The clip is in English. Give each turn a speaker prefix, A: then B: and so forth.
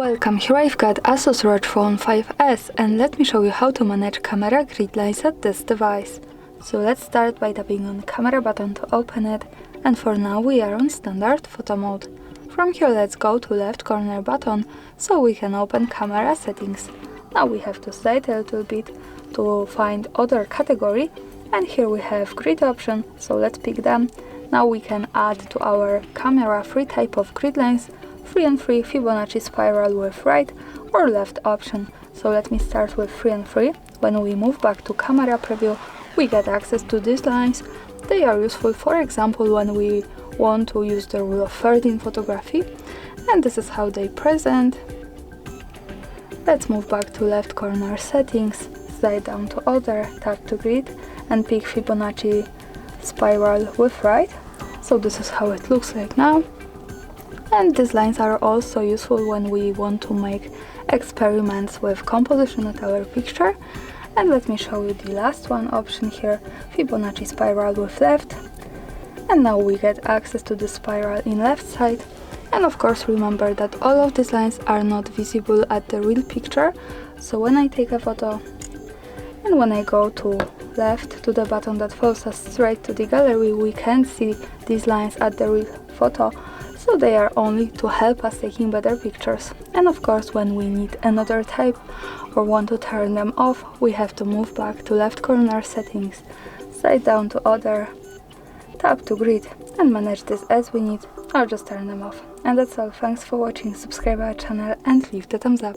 A: Welcome, here I've got ASUS ROG Phone 5S and let me show you how to manage camera grid lines at this device. So let's start by tapping on the camera button to open it, and for now we are on standard photo mode. From here let's go to left corner button so we can open camera settings. Now we have to slide a little bit to find other category, and here we have grid option, so let's pick them. Now we can add to our camera three type of grid lines: 3 and 3, Fibonacci spiral with right or left option. So let me start with 3 and 3. When we move back to camera preview, we get access to these lines. They are useful, for example, when we want to use the rule of third in photography, and this is how they present. Let's move back to left corner settings, slide down to other, tap to grid and pick Fibonacci spiral with right. So this is how it looks like now. And these lines are also useful when we want to make experiments with composition of our picture. And let me show you the last one option here, Fibonacci spiral with left. And now we get access to the spiral in left side. And of course remember that all of these lines are not visible at the real picture. So when I take a photo and when I go to left to the button that follows us straight to the gallery, we can see these lines at the real photo. So they are only to help us taking better pictures. And of course when we need another type or want to turn them off, we have to move back to left corner settings, slide down to other, tap to grid and manage this as we need, or just turn them off. And that's all. Thanks for watching, subscribe our channel and leave the thumbs up.